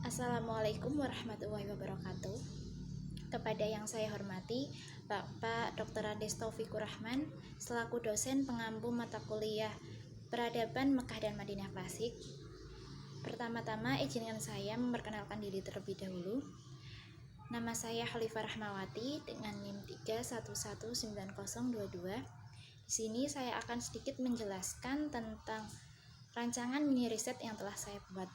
Assalamualaikum warahmatullahi wabarakatuh. Kepada yang saya hormati, Bapak Dr. Andes Taufikur Rahman, selaku dosen pengampu mata kuliah Peradaban Mekah dan Madinah Klasik. Pertama-tama, izinkan saya memperkenalkan diri terlebih dahulu. Nama saya Khalifah Rahmawati dengan NIM 3119022. Di sini saya akan sedikit menjelaskan tentang rancangan mini riset yang telah saya buat.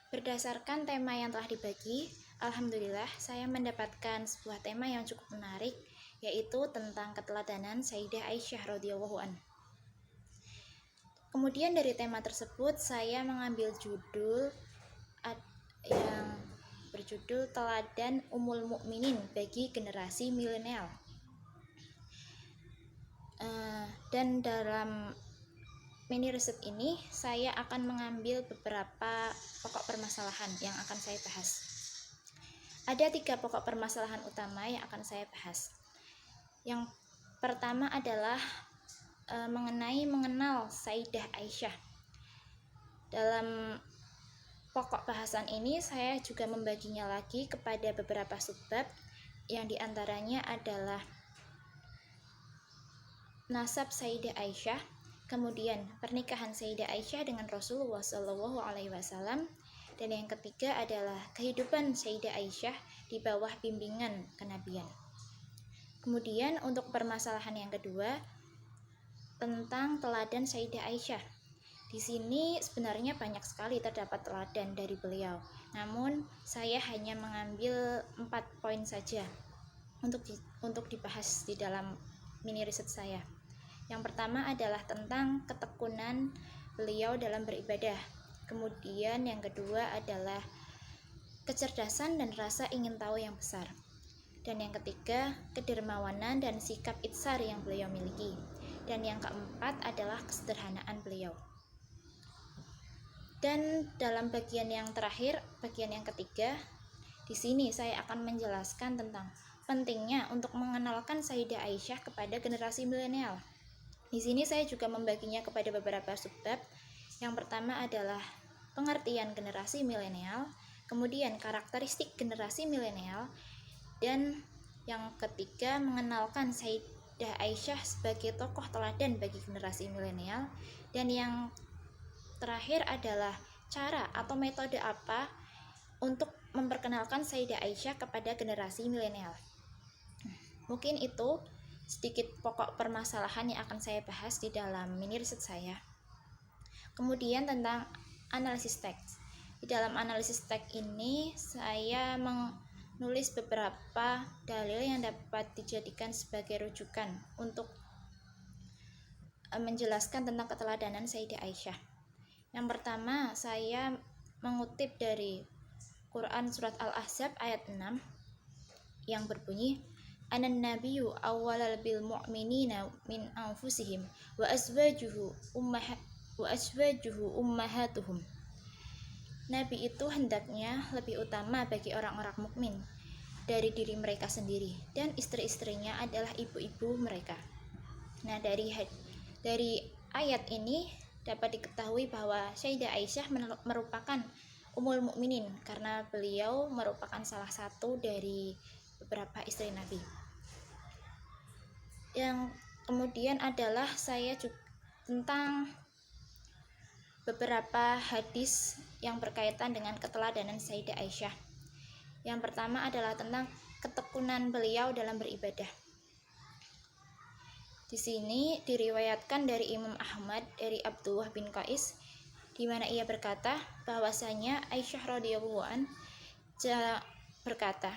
Berdasarkan tema yang telah dibagi, alhamdulillah saya mendapatkan sebuah tema yang cukup menarik, yaitu tentang keteladanan Sayyidah Aisyah radhiyallahu anha. Kemudian dari tema tersebut saya mengambil judul yang berjudul Teladan Ummul Mukminin bagi generasi milenial. Dan dalam mini riset ini saya akan mengambil beberapa pokok permasalahan yang akan saya bahas. Ada 3 pokok permasalahan utama yang akan saya bahas. Yang pertama adalah mengenal Sayyidah Aisyah. Dalam pokok bahasan ini saya juga membaginya lagi kepada beberapa subbab, yang diantaranya adalah nasab Sayyidah Aisyah, kemudian pernikahan Sayyidah Aisyah dengan Rasulullah SAW, dan yang ketiga adalah kehidupan Sayyidah Aisyah di bawah bimbingan kenabian. Kemudian untuk permasalahan yang kedua tentang teladan Sayyidah Aisyah. Di sini sebenarnya banyak sekali terdapat teladan dari beliau. Namun saya hanya mengambil 4 poin saja untuk dibahas di dalam mini riset saya. Yang pertama adalah tentang ketekunan beliau dalam beribadah. Kemudian yang kedua adalah kecerdasan dan rasa ingin tahu yang besar. Dan yang ketiga, kedermawanan dan sikap itsar yang beliau miliki. Dan yang keempat adalah kesederhanaan beliau. Dan dalam bagian yang terakhir, bagian yang ketiga, di sini saya akan menjelaskan tentang pentingnya untuk mengenalkan Sayyidah Aisyah kepada generasi milenial. Di sini saya juga membaginya kepada beberapa subbab. Yang pertama adalah pengertian generasi milenial, kemudian karakteristik generasi milenial, dan yang ketiga mengenalkan Sayyidah Aisyah sebagai tokoh teladan bagi generasi milenial, dan yang terakhir adalah cara atau metode apa untuk memperkenalkan Sayyidah Aisyah kepada generasi milenial. Mungkin itu sedikit pokok permasalahan yang akan saya bahas di dalam mini riset saya. Kemudian tentang analisis teks. Di dalam analisis teks ini saya menulis beberapa dalil yang dapat dijadikan sebagai rujukan untuk menjelaskan tentang keteladanan Sayyidah Aisyah. Yang pertama, saya mengutip dari Quran surat Al-Ahzab ayat 6 yang berbunyi, Anan nabiyyu awwalal bil mu'minina min anfusihim wa azwajuhu ummahatuhum. Nabi itu hendaknya lebih utama bagi orang-orang mukmin dari diri mereka sendiri, dan istri-istrinya adalah ibu-ibu mereka. Nah, dari ayat ini dapat diketahui bahwa Sayyidah Aisyah merupakan Ummul Mukminin karena beliau merupakan salah satu dari beberapa istri Nabi. Yang kemudian adalah saya juga tentang beberapa hadis yang berkaitan dengan keteladanan Sayyidah Aisyah. Yang pertama adalah tentang ketekunan beliau dalam beribadah. Di sini diriwayatkan dari Imam Ahmad dari Abdullah bin Qais, di mana ia berkata bahwasanya Aisyah radhiyallahu anha berkata,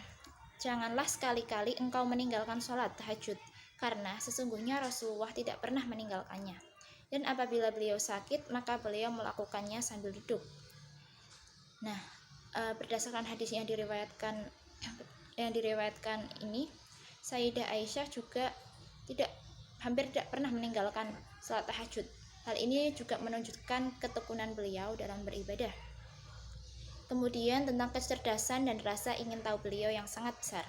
"Janganlah sekali-kali engkau meninggalkan sholat tahajud, karena sesungguhnya Rasulullah tidak pernah meninggalkannya. Dan apabila beliau sakit, maka beliau melakukannya sambil duduk." Nah, berdasarkan hadis yang diriwayatkan ini, Sayyidah Aisyah juga hampir tidak pernah meninggalkan salat tahajud. Hal ini juga menunjukkan ketekunan beliau dalam beribadah. Kemudian tentang kecerdasan dan rasa ingin tahu beliau yang sangat besar.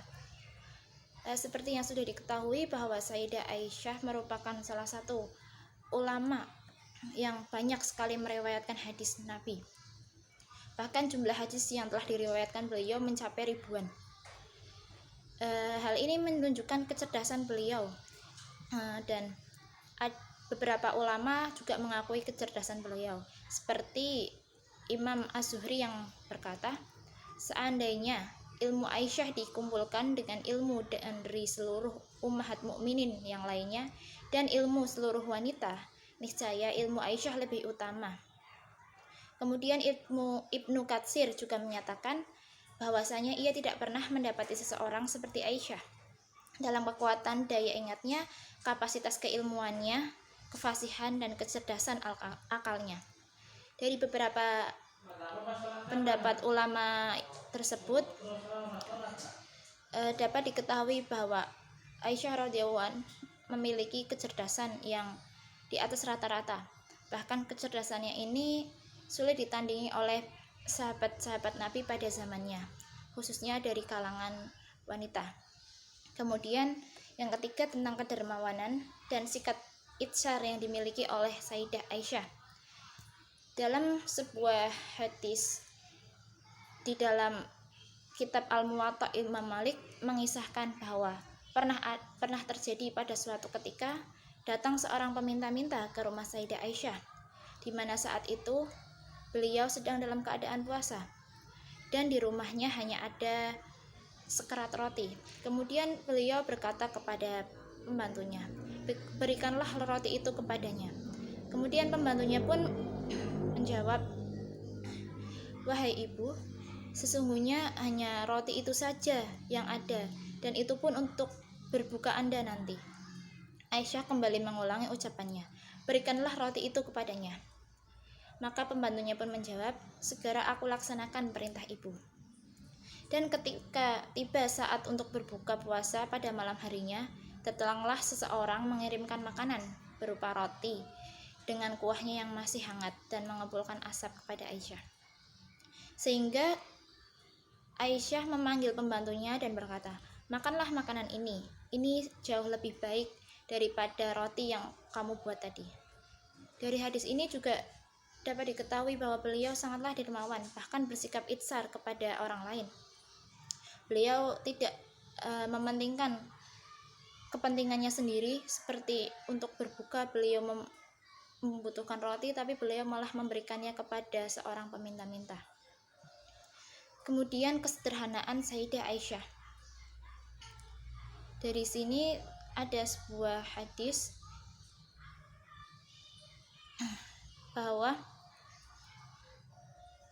Seperti yang sudah diketahui bahwa Sayyidah Aisyah merupakan salah satu ulama yang banyak sekali meriwayatkan hadis Nabi. Bahkan jumlah hadis yang telah diriwayatkan beliau mencapai ribuan. Hal ini menunjukkan kecerdasan beliau, dan beberapa ulama juga mengakui kecerdasan beliau, seperti Imam Az-Zuhri yang berkata, seandainya ilmu Aisyah dikumpulkan dengan ilmu dari seluruh ummahat mukminin yang lainnya dan ilmu seluruh wanita, niscaya ilmu Aisyah lebih utama. Kemudian Ibnu Katsir juga menyatakan bahwasanya ia tidak pernah mendapati seseorang seperti Aisyah dalam kekuatan daya ingatnya, kapasitas keilmuannya, kefasihan dan kecerdasan akalnya. Dari beberapa pendapat ulama tersebut dapat diketahui bahwa Aisyah radhiyallahu anha memiliki kecerdasan yang di atas rata-rata. Bahkan kecerdasannya ini sulit ditandingi oleh sahabat-sahabat Nabi pada zamannya, khususnya dari kalangan wanita. Kemudian yang ketiga tentang kedermawanan dan sikap itsar yang dimiliki oleh Sayyidah Aisyah. Dalam sebuah hadis di dalam kitab Al-Muwatta Imam Malik mengisahkan bahwa pernah terjadi pada suatu ketika datang seorang peminta-minta ke rumah Sayyidah Aisyah, di mana saat itu beliau sedang dalam keadaan puasa dan di rumahnya hanya ada sekerat roti. Kemudian beliau berkata kepada pembantunya, berikanlah roti itu kepadanya. Kemudian pembantunya pun menjawab, wahai ibu, sesungguhnya hanya roti itu saja yang ada, dan itu pun untuk berbuka Anda nanti. Aisyah kembali mengulangi ucapannya, berikanlah roti itu kepadanya. Maka pembantunya pun menjawab, segera aku laksanakan perintah ibu. Dan ketika tiba saat untuk berbuka puasa pada malam harinya, datanglah seseorang mengirimkan makanan berupa roti dengan kuahnya yang masih hangat dan mengepulkan asap kepada Aisyah. Sehingga Aisyah memanggil pembantunya dan berkata, makanlah makanan ini jauh lebih baik daripada roti yang kamu buat tadi. Dari hadis ini juga dapat diketahui bahwa beliau sangatlah dermawan, bahkan bersikap itsar kepada orang lain. Beliau tidak mementingkan kepentingannya sendiri, seperti untuk berbuka beliau membutuhkan roti, tapi beliau malah memberikannya kepada seorang peminta-minta. Kemudian kesederhanaan Sayyidah Aisyah. Dari sini ada sebuah hadis bahwa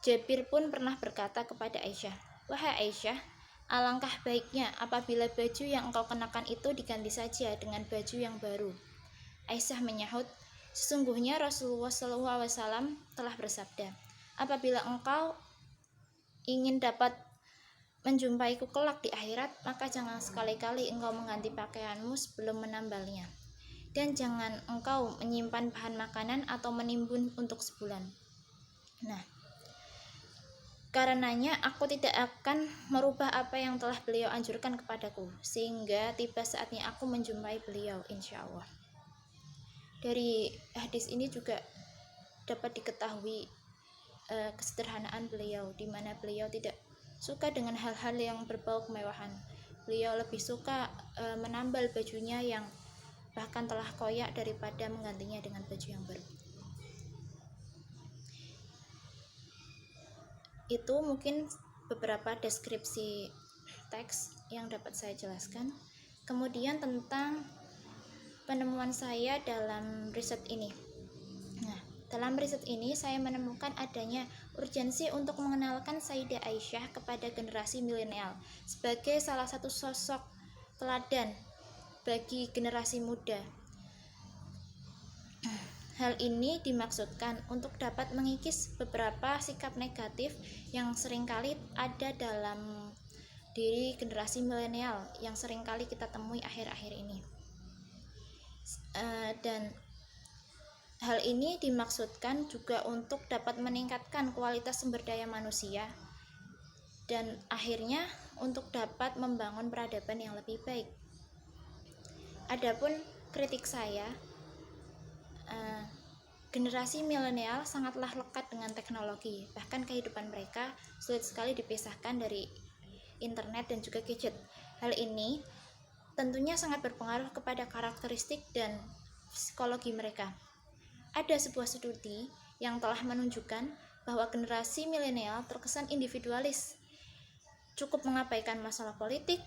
Jabir pun pernah berkata kepada Aisyah, wahai Aisyah, alangkah baiknya apabila baju yang engkau kenakan itu diganti saja dengan baju yang baru. Aisyah menyahut, sesungguhnya Rasulullah SAW telah bersabda, apabila engkau ingin dapat menjumpaiku kelak di akhirat, maka jangan sekali-kali engkau mengganti pakaianmu sebelum menambalnya, dan jangan engkau menyimpan bahan makanan atau menimbun untuk sebulan. Nah, karenanya aku tidak akan merubah apa yang telah beliau anjurkan kepadaku, sehingga tiba saatnya aku menjumpai beliau insya Allah. Dari hadis ini juga dapat diketahui kesederhanaan beliau, di mana beliau tidak suka dengan hal-hal yang berbau kemewahan. Beliau lebih suka menambal bajunya yang bahkan telah koyak daripada menggantinya dengan baju yang baru. Itu mungkin beberapa deskripsi teks yang dapat saya jelaskan. Kemudian tentang penemuan saya dalam riset ini. Nah, dalam riset ini saya menemukan adanya urgensi untuk mengenalkan Sayyidah Aisyah kepada generasi milenial sebagai salah satu sosok teladan bagi generasi muda. Hal ini dimaksudkan untuk dapat mengikis beberapa sikap negatif yang seringkali ada dalam diri generasi milenial yang seringkali kita temui akhir-akhir ini. Dan hal ini dimaksudkan juga untuk dapat meningkatkan kualitas sumber daya manusia dan akhirnya untuk dapat membangun peradaban yang lebih baik. Adapun kritik saya, Generasi milenial sangatlah lekat dengan teknologi, bahkan kehidupan mereka sulit sekali dipisahkan dari internet dan juga gadget. Hal ini tentunya sangat berpengaruh kepada karakteristik dan psikologi mereka. Ada sebuah studi yang telah menunjukkan bahwa generasi milenial terkesan individualis, cukup mengabaikan masalah politik,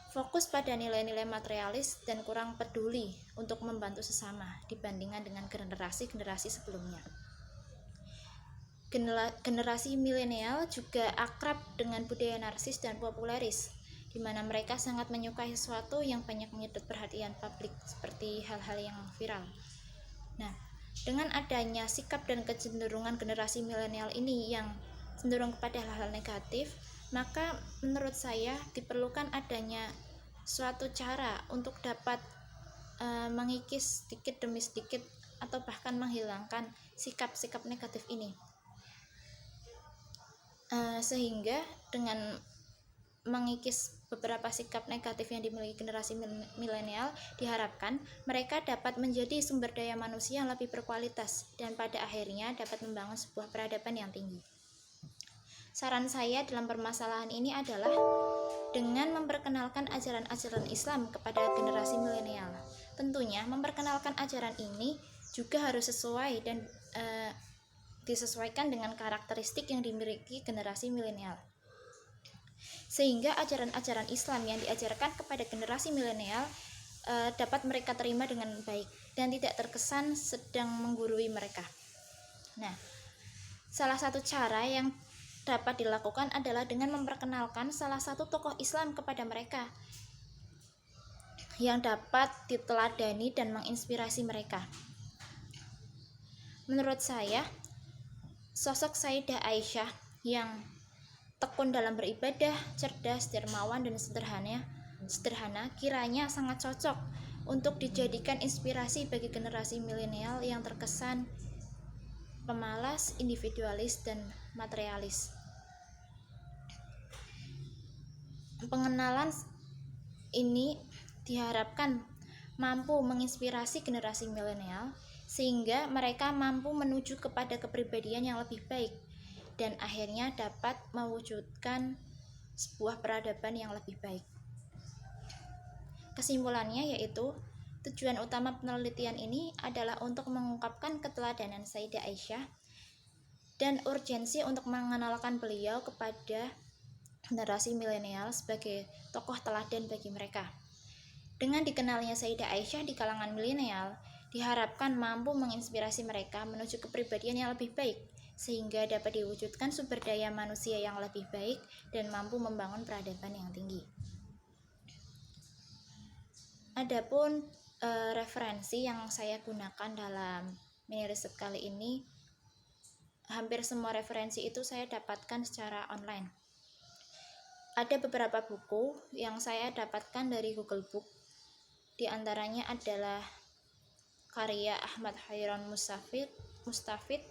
fokus pada nilai-nilai materialis, dan kurang peduli untuk membantu sesama dibandingkan dengan generasi-generasi sebelumnya. Generasi milenial juga akrab dengan budaya narsis dan populeris, di mana mereka sangat menyukai sesuatu yang banyak menyedot perhatian publik, seperti hal-hal yang viral. Nah, dengan adanya sikap dan kecenderungan generasi milenial ini yang cenderung kepada hal-hal negatif, maka menurut saya diperlukan adanya suatu cara untuk dapat mengikis sedikit demi sedikit atau bahkan menghilangkan sikap-sikap negatif ini. Sehingga dengan mengikis beberapa sikap negatif yang dimiliki generasi milenial, diharapkan mereka dapat menjadi sumber daya manusia yang lebih berkualitas dan pada akhirnya dapat membangun sebuah peradaban yang tinggi. Saran saya dalam permasalahan ini adalah dengan memperkenalkan ajaran-ajaran Islam kepada generasi milenial. Tentunya memperkenalkan ajaran ini juga harus sesuai dan disesuaikan dengan karakteristik yang dimiliki generasi milenial, sehingga ajaran-ajaran Islam yang diajarkan kepada generasi milenial dapat mereka terima dengan baik dan tidak terkesan sedang menggurui mereka. Nah, salah satu cara yang dapat dilakukan adalah dengan memperkenalkan salah satu tokoh Islam kepada mereka yang dapat diteladani dan menginspirasi mereka. Menurut saya, sosok Sayyidah Aisyah yang tekun dalam beribadah, cerdas, dermawan, dan sederhana kiranya sangat cocok untuk dijadikan inspirasi bagi generasi milenial yang terkesan pemalas, individualis, dan materialis. Pengenalan ini diharapkan mampu menginspirasi generasi milenial sehingga mereka mampu menuju kepada kepribadian yang lebih baik dan akhirnya dapat mewujudkan sebuah peradaban yang lebih baik. Kesimpulannya yaitu tujuan utama penelitian ini adalah untuk mengungkapkan keteladanan Sayyidah Aisyah dan urgensi untuk mengenalkan beliau kepada generasi milenial sebagai tokoh teladan bagi mereka. Dengan dikenalnya Sayyidah Aisyah di kalangan milenial, diharapkan mampu menginspirasi mereka menuju kepribadian yang lebih baik, sehingga dapat diwujudkan sumber daya manusia yang lebih baik dan mampu membangun peradaban yang tinggi. Adapun referensi yang saya gunakan dalam mini riset kali ini, hampir semua referensi itu saya dapatkan secara online. Ada beberapa buku yang saya dapatkan dari Google Book. Di antaranya adalah karya Ahmad Khairon Mustafid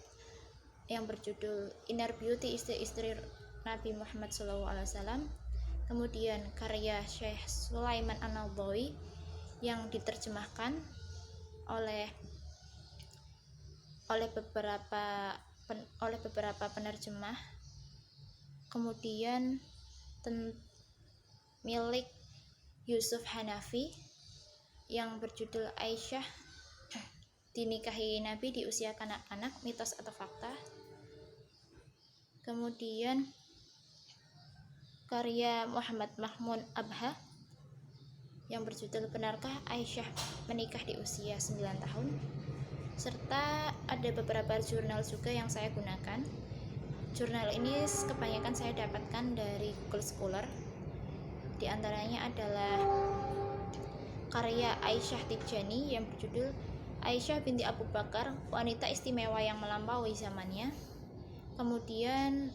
yang berjudul Inner Beauty Istri-istri Nabi Muhammad SAW. Kemudian karya Syekh Sulaiman An-Nabawi yang diterjemahkan oleh beberapa penerjemah. Kemudian milik Yusuf Hanafi yang berjudul Aisyah dinikahi Nabi di usia kanak-kanak, mitos atau fakta. Kemudian karya Muhammad Mahmud Abha yang berjudul Benarkah Aisyah menikah di usia 9 tahun, serta ada beberapa jurnal juga yang saya gunakan. Jurnal ini kebanyakan saya dapatkan dari Google Scholar. Di antaranya adalah karya Aisyah Tijani yang berjudul Aisyah binti Abu Bakar, wanita istimewa yang melampaui zamannya. Kemudian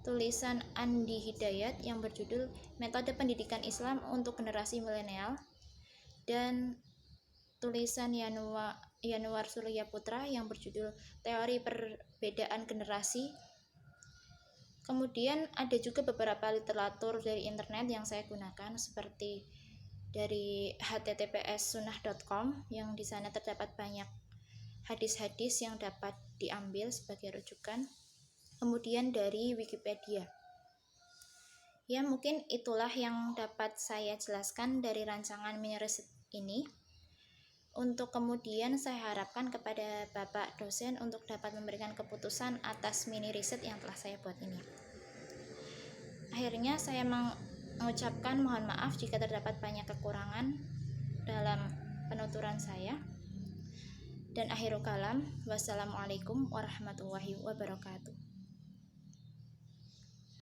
tulisan Andi Hidayat yang berjudul Metode Pendidikan Islam untuk Generasi Milenial, dan tulisan Yanuar Surya Putra yang berjudul Teori Perbedaan Generasi. Kemudian ada juga beberapa literatur dari internet yang saya gunakan, seperti dari https sunnah.com yang di sana terdapat banyak hadis-hadis yang dapat diambil sebagai rujukan, kemudian dari Wikipedia. Ya, mungkin itulah yang dapat saya jelaskan dari rancangan mini riset ini. Untuk kemudian saya harapkan kepada Bapak dosen untuk dapat memberikan keputusan atas mini riset yang telah saya buat ini. Akhirnya saya mengucapkan mohon maaf jika terdapat banyak kekurangan dalam penuturan saya. Dan akhirul kalam, wassalamualaikum warahmatullahi wabarakatuh.